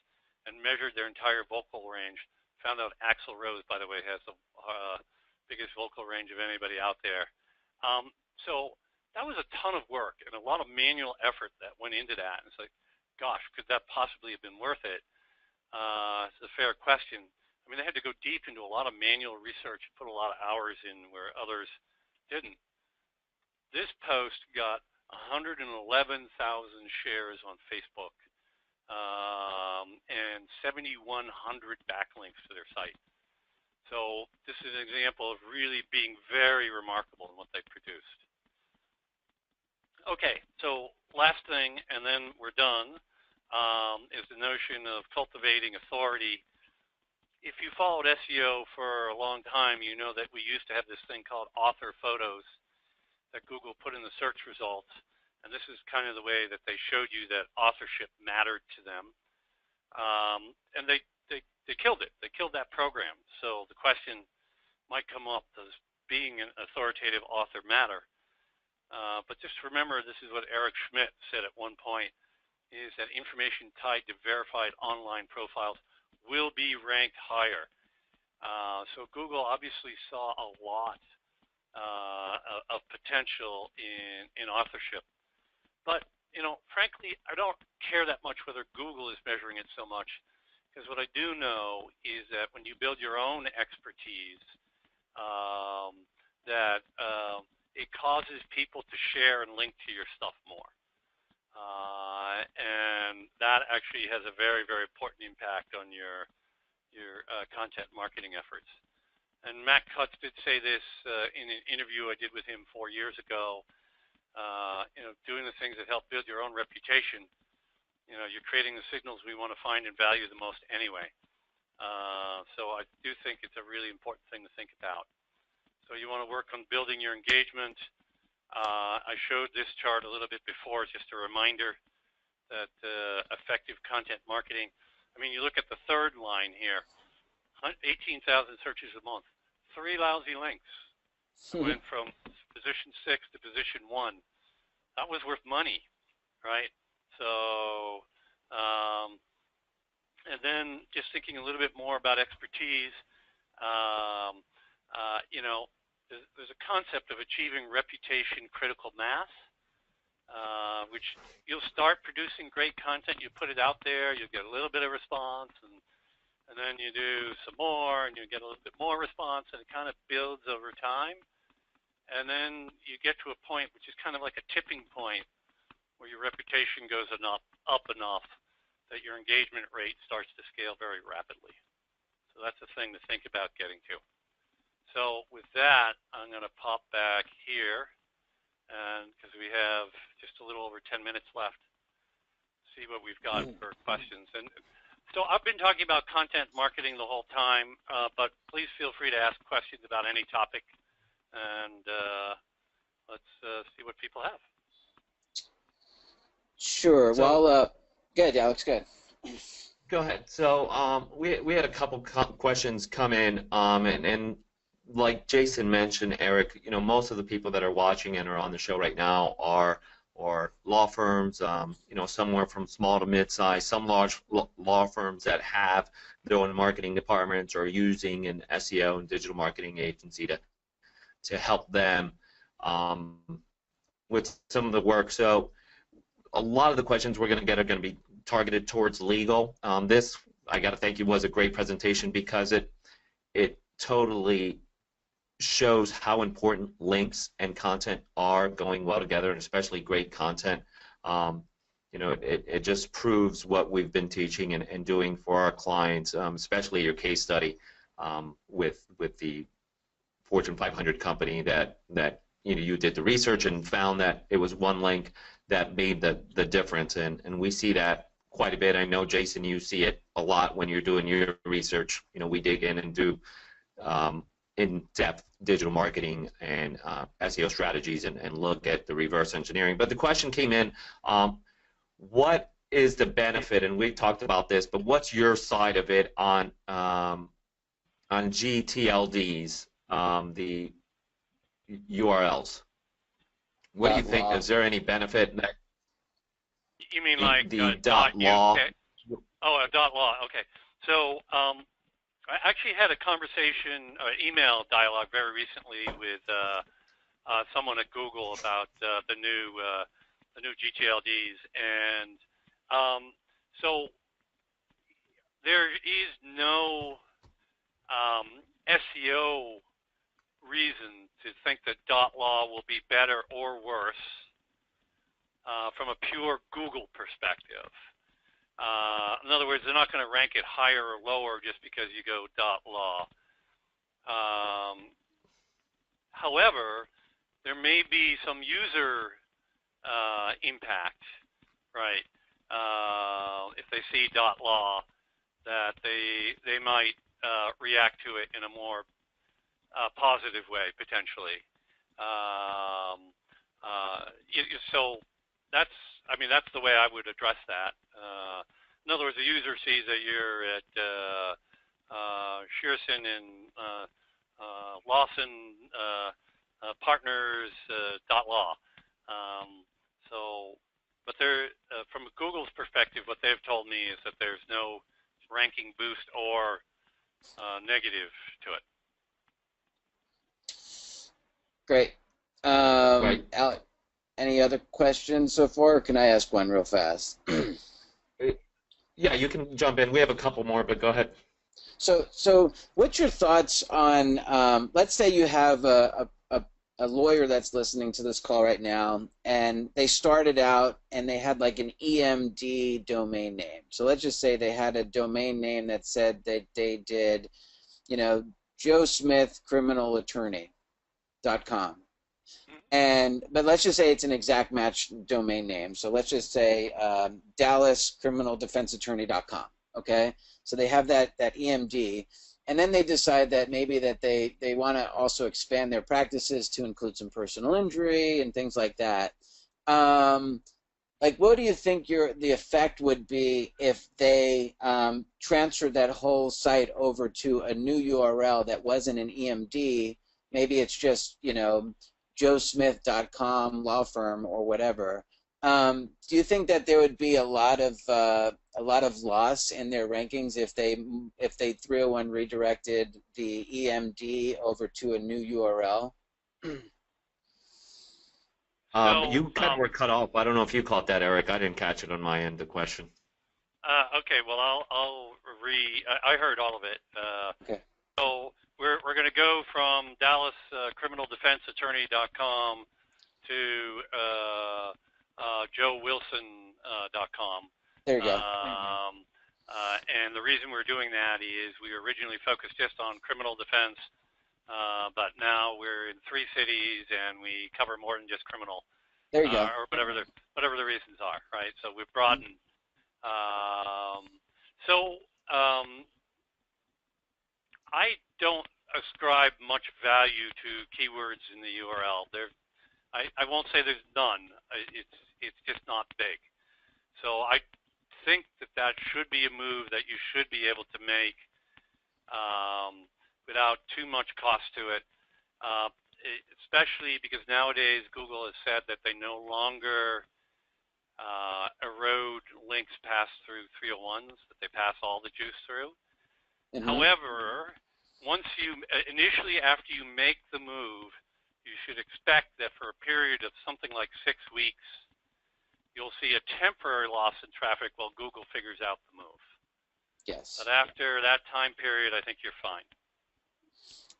and measured their entire vocal range. Found out Axl Rose, by the way, has the biggest vocal range of anybody out there. So that was a ton of work and a lot of manual effort that went into that. And it's like, gosh, could that possibly have been worth it? It's a fair question. I mean, they had to go deep into a lot of manual research, put a lot of hours in where others didn't. This post got 111,000 shares on Facebook and 7,100 backlinks to their site. So this is an example of really being very remarkable in what they produced. Okay, so last thing, and then we're done, is the notion of cultivating authority. If you followed SEO for a long time, you know that we used to have this thing called author photos that Google put in the search results. And this is kind of the way that they showed you that authorship mattered to them. And they killed it. They killed that program. So the question might come up, does being an authoritative author matter? But just remember, this is what Eric Schmidt said at one point, is that information tied to verified online profiles will be ranked higher. So Google obviously saw a lot of potential in authorship. But, you know, frankly, I don't care that much whether Google is measuring it so much, because what I do know is that when you build your own expertise, it causes people to share and link to your stuff more. And that actually has a very, very important impact on your content marketing efforts. And Matt Cutts did say this in an interview I did with him 4 years ago. You know, doing the things that help build your own reputation, you know, you're creating the signals we want to find and value the most anyway. So I do think it's a really important thing to think about. So you want to work on building your engagement. I showed this chart a little bit before, just a reminder that effective content marketing, I mean, you look at the third line here, 18,000 searches a month, 3 lousy links. I went from position 6 to position 1. That was worth money, right? So, and then just thinking a little bit more about expertise, you know, there's a concept of achieving reputation critical mass, which you'll start producing great content, you put it out there, you'll get a little bit of response, and then you do some more, and you get a little bit more response, and it kind of builds over time. And then you get to a point which is kind of like a tipping point where your reputation goes up enough that your engagement rate starts to scale very rapidly. So that's a thing to think about getting to. So with that, I'm going to pop back here, and because we have just a little over 10 minutes left, see what we've got for questions. And so I've been talking about content marketing the whole time, but please feel free to ask questions about any topic. And let's see what people have. Sure. So, well, good, Alex. Good. Go ahead. So we had a couple questions come in, and like Jason mentioned, Eric, you know, most of the people that are watching and are on the show right now are law firms, you know, somewhere from small to mid-size, some large law firms that have their own marketing departments or using an SEO and digital marketing agency to help them with some of the work. So a lot of the questions we're going to get are going to be targeted towards legal. This, I got to thank you, was a great presentation because it totally shows how important links and content are going well together, and especially great content. You know, it just proves what we've been teaching and doing for our clients, especially your case study with the Fortune 500 company that you know, you did the research and found that it was one link that made the difference, and we see that quite a bit. I know, Jason, you see it a lot when you're doing your research. You know, we dig in and do in-depth digital marketing and SEO strategies and look at the reverse engineering. But the question came in, what is the benefit, and we talked about this, but what's your side of it on GTLDs, the URLs? What do you think? Is there any benefit? You mean like the .law? UK? Oh, .law. Okay. So I actually had a conversation, email dialogue very recently with someone at Google about the new GTLDs, and so there is no SEO reason to think that .law will be better or worse from a pure Google perspective. In other words, they're not going to rank it higher or lower just because you go .law. However, there may be some user impact, right? If they see .law, that they might react to it in a more positive way, potentially. So that's the way I would address that. In other words, the user sees that you're at Shearson and Lawson Partners .law. But from Google's perspective, what they've told me is that there's no ranking boost or negative to it. Great. Right. Alec, any other questions so far, or can I ask one real fast? Yeah, you can jump in. We have a couple more, but go ahead. So what's your thoughts on, let's say you have a lawyer that's listening to this call right now, and they started out and they had like an EMD domain name. So let's just say they had a domain name that said that they did, Joe Smith Criminal Attorney.com. But let's just say it's an exact match domain name. So let's just say Dallas Criminal Defense Attorney.com. Okay, so they have that EMD, and then they decide that maybe that they want to also expand their practices to include some personal injury and things like that. Like, what do you think the effect would be if they transferred that whole site over to a new URL that wasn't an EMD? Maybe it's just joesmith.com law firm or whatever. Do you think that there would be a lot of loss in their rankings if they 301 redirected the EMD over to a new URL? You kind of were cut off. I don't know if you caught that, Eric. I didn't catch it on my end, the question. Okay, well, I heard all of it. Okay. So we're going to go from Dallas criminaldefenseattorney.com to joewilson.com. There you go. And the reason we're doing that is we were originally focused just on criminal defense, but now we're in 3 cities and we cover more than just criminal. There you go. Or whatever the reasons are, right? So we've broadened. I don't ascribe much value to keywords in the URL. I won't say there's none. It's just not big. So I think that should be a move that you should be able to make without too much cost to it, especially because nowadays Google has said that they no longer erode links passed through 301s, that they pass all the juice through. Mm-hmm. However, initially after you make the move, you should expect that for a period of something like 6 weeks, you'll see a temporary loss in traffic while Google figures out the move. Yes. But after that time period, I think you're fine.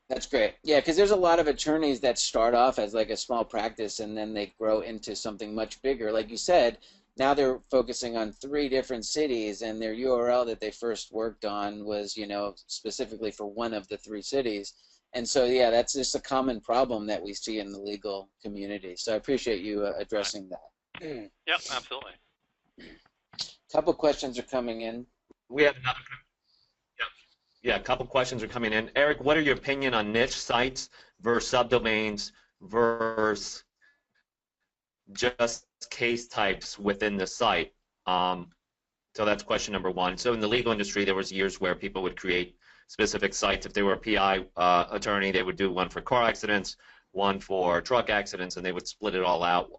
That's great. Yeah, because there's a lot of attorneys that start off as like a small practice and then they grow into something much bigger. Like you said, now they're focusing on 3 different cities, and their URL that they first worked on was, specifically for one of the 3 cities. And so, yeah, that's just a common problem that we see in the legal community. So I appreciate you addressing that. Yep, absolutely. A couple questions are coming in. We have another. Yeah, a couple questions are coming in. Eric, what are your opinion on niche sites versus subdomains versus just case types within the site? So that's question number 1. So in the legal industry, there was years where people would create specific sites. If they were a PI attorney, they would do one for car accidents, one for truck accidents, and they would split it all out,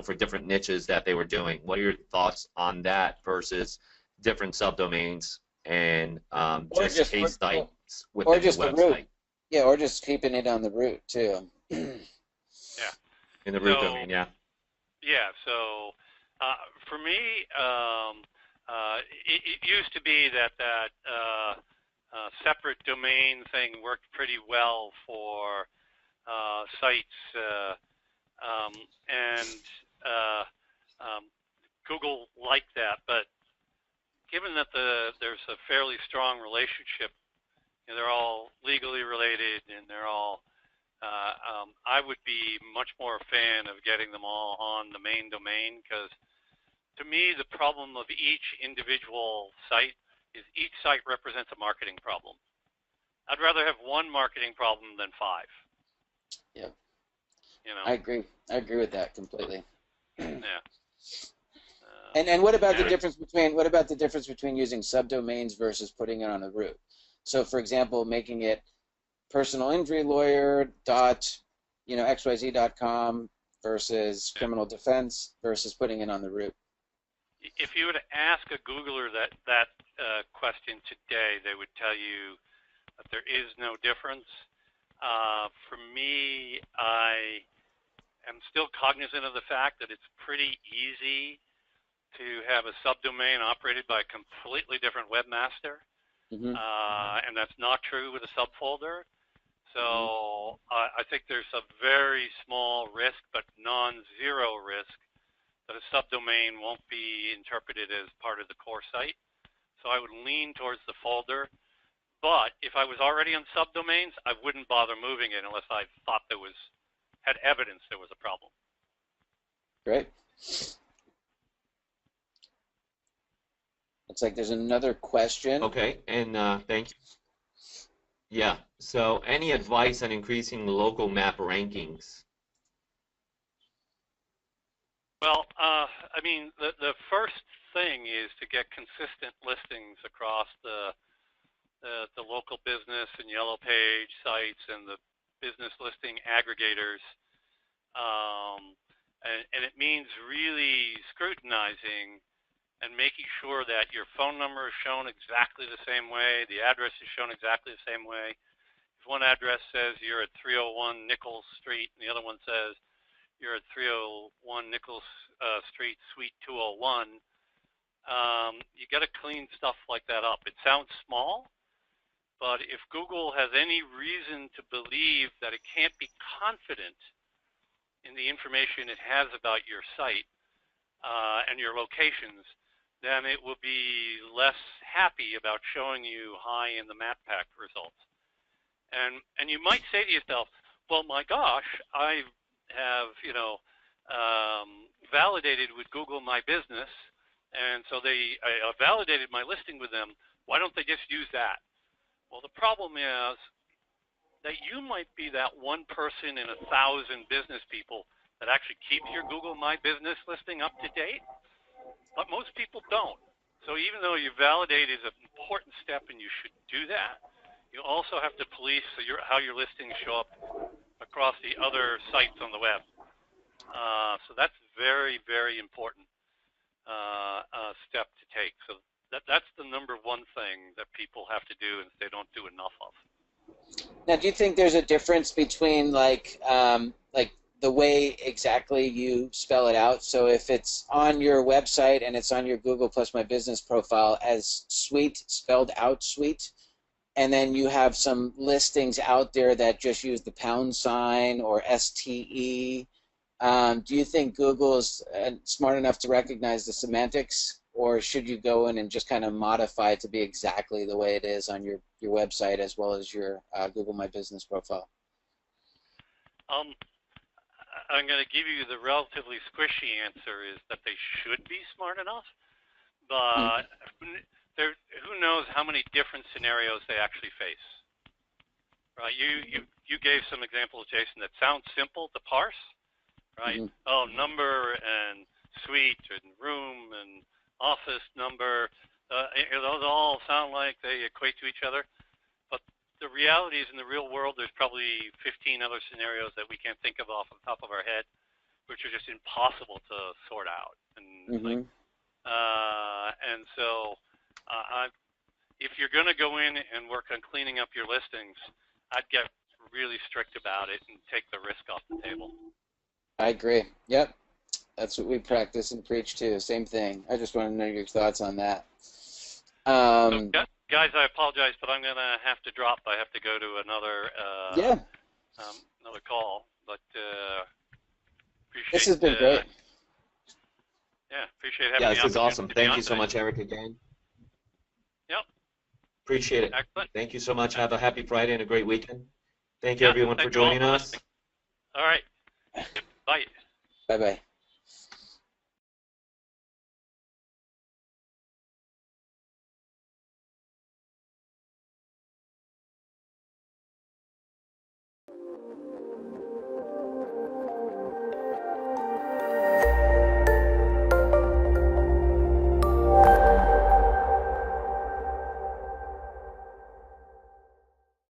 for different niches that they were doing. What are your thoughts on that versus different subdomains and just case sites within the website? Root. Yeah, or just keeping it on the root too. In the root So, domain, yeah. yeah, so for me, it used to be that separate domain thing worked pretty well for sites, and uh, um, Google liked that. But given that there's a fairly strong relationship, and they're all legally related, and they're all I would be much more a fan of getting them all on the main domain, because to me, the problem of each individual site is each site represents a marketing problem. I'd rather have one marketing problem than five. Yeah, You know. I agree. I agree with that completely. Yeah. And what about the difference between using subdomains versus putting it on a root? So, for example, making it personal injury lawyer dot xyz.com versus criminal defense versus putting it on the root. If you were to ask a Googler that question today, they would tell you that there is no difference. For me, I am still cognizant of the fact that it's pretty easy to have a subdomain operated by a completely different webmaster, and that's not true with a subfolder. So I think there's a very small risk, but non-zero risk, that a subdomain won't be interpreted as part of the core site. So I would lean towards the folder. But if I was already on subdomains, I wouldn't bother moving it unless I thought had evidence there was a problem. Great. Looks like there's another question. Okay, and thank you. Yeah, so any advice on increasing local map rankings? Well, I mean, the first thing is to get consistent listings across the local business and yellow page sites and the business listing aggregators. And it means really scrutinizing and making sure that your phone number is shown exactly the same way, the address is shown exactly the same way. If one address says you're at 301 Nichols Street and the other one says you're at 301 Nichols Street, Suite 201, you got to clean stuff like that up. It sounds small, but if Google has any reason to believe that it can't be confident in the information it has about your site and your locations, then it will be less happy about showing you high in the map pack results. And you might say to yourself, well, my gosh, I have, validated with Google My Business, and so I validated my listing with them. Why don't they just use that? Well, the problem is that you might be that one person in 1,000 business people that actually keeps your Google My Business listing up to date, but most people don't. So even though you validate is an important step and you should do that, you also have to police how your listings show up across the other sites on the web. So that's very, very important step to take. So that's the number one thing that people have to do and they don't do enough of. Now, do you think there's a difference between like the way exactly you spell it out? So if it's on your website and it's on your Google Plus My Business profile as Suite, spelled out Suite, and then you have some listings out there that just use the # or STE, do you think Google is smart enough to recognize the semantics, or should you go in and just kind of modify it to be exactly the way it is on your website as well as your Google My Business profile? I'm going to give you the relatively squishy answer is that they should be smart enough, but who knows how many different scenarios they actually face. Right? You gave some examples, Jason, that sound simple to parse, right? Oh, number and suite and room and office number, those all sound like they equate to each other. But the reality is, in the real world, there's probably 15 other scenarios that we can't think of off the top of our head, which are just impossible to sort out. And and so, if you're going to go in and work on cleaning up your listings, I'd get really strict about it and take the risk off the table. I agree. Yep. That's what we practice and preach too. Same thing. I just want to know your thoughts on that. So, guys, I apologize, but I'm going to have to drop. I have to go to another Yeah, another call. But this appreciate has been great. yeah, appreciate having Yeah, the this is opportunity awesome. to be Thank on you so today. much, Eric, again. Yep, Appreciate it. excellent. Thank you so much. Have a happy Friday and a great weekend. Thank you, Yeah, everyone, for thank you all joining for us. listening. All right, bye. Bye bye.